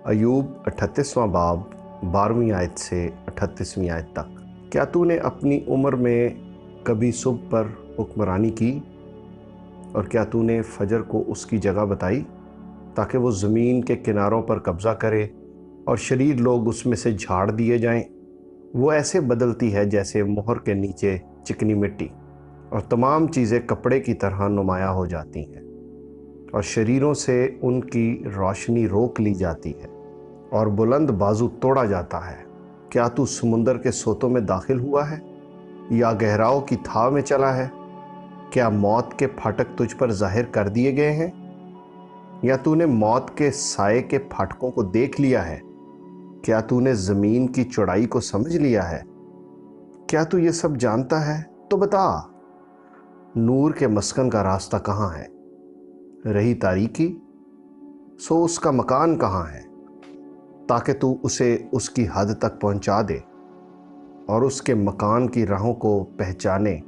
अयूब 38वां बाब 12वीं आयत से 38वीं आयत तक। क्या तूने अपनी उम्र में कभी सुबह पर हुक्मरानी की, और क्या तूने फजर को उसकी जगह बताई ताकि वो ज़मीन के किनारों पर कब्ज़ा करे और शरीर लोग उसमें से झाड़ दिए जाएं? वो ऐसे बदलती है जैसे मोहर के नीचे चिकनी मिट्टी, और तमाम चीज़ें कपड़े की तरह नुमाया हो जाती हैं, और शरीरों से उनकी रोशनी रोक ली जाती है और बुलंद बाजू तोड़ा जाता है। क्या तू समुंदर के सोतों में दाखिल हुआ है या गहराओं की थाह में चला है? क्या मौत के फाटक तुझ पर जाहिर कर दिए गए हैं, या तूने मौत के साए के फाटकों को देख लिया है? क्या तूने ज़मीन की चौड़ाई को समझ लिया है? क्या तू ये सब जानता है? तो बता, नूर के मस्कन का रास्ता कहाँ है? रही तारीकी, सो उसका मकान कहाँ है, ताकि तू उसे उसकी हद तक पहुंचा दे और उसके मकान की राहों को पहचाने।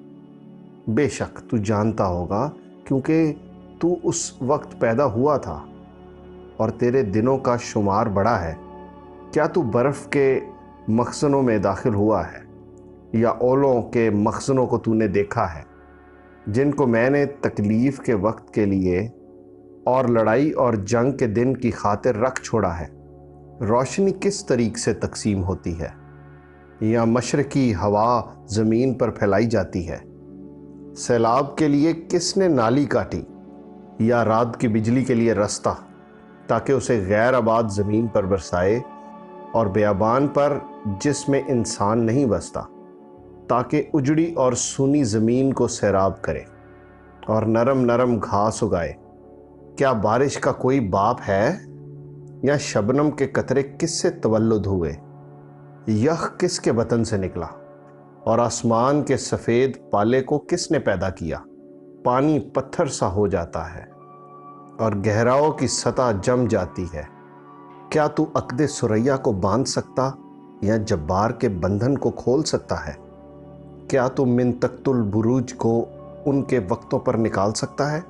बेशक तू जानता होगा, क्योंकि तू उस वक्त पैदा हुआ था और तेरे दिनों का शुमार बड़ा है। क्या तू बर्फ़ के मखज़नों में दाखिल हुआ है, या ओलों के मखज़नों को तूने देखा है, जिनको मैंने तकलीफ़ के वक्त के लिए और लड़ाई और जंग के दिन की खातिर रख छोड़ा है? रोशनी किस तरीक़ से तकसीम होती है, या मशरक़ी हवा ज़मीन पर फैलाई जाती है? सैलाब के लिए किसने नाली काटी, या रात की बिजली के लिए रास्ता, ताकि उसे गैर आबाद ज़मीन पर बरसाए और बेयाबान पर जिसमें इंसान नहीं बसता, ताकि उजड़ी और सूनी ज़मीन को सैराब करे और नरम नरम घास उगाए? क्या बारिश का कोई बाप है, या शबनम के कतरे किससे तवल्लुद हुए? यह किसके बतन से निकला, और आसमान के सफ़ेद पाले को किसने पैदा किया? पानी पत्थर सा हो जाता है और गहराओं की सतह जम जाती है। क्या तू अक़दे सुरैया को बांध सकता, या जब्बार के बंधन को खोल सकता है? क्या तू मिन तख्तुल बुरूज को उनके वक्तों पर निकाल सकता है,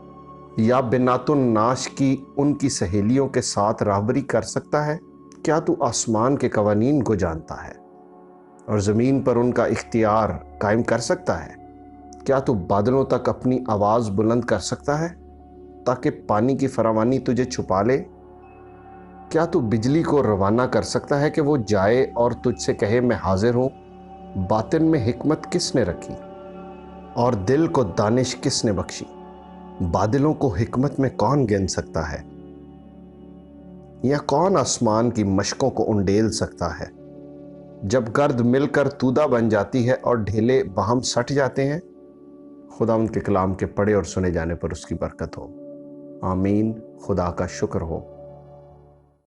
या बिनातुन नाश की उनकी सहेलियों के साथ राहबरी कर सकता है? क्या तू आसमान के कवानीन को जानता है और ज़मीन पर उनका इख्तियार कायम कर सकता है? क्या तू बादलों तक अपनी आवाज़ बुलंद कर सकता है, ताकि पानी की फरावानी तुझे छुपा ले? क्या तू बिजली को रवाना कर सकता है कि वो जाए और तुझसे कहे मैं हाजिर हूँ? बातिन में हिकमत किसने रखी, और दिल को दानिश किसने बख्शी? बादलों को हिकमत में कौन गिन सकता है, या कौन आसमान की मशकों को उंडेल सकता है? जब गर्द मिलकर तूदा बन जाती है और ढेले बाहम सट जाते हैं। खुदा उनके कलाम के पढ़े और सुने जाने पर उसकी बरकत हो। आमीन। खुदा का शुक्र हो।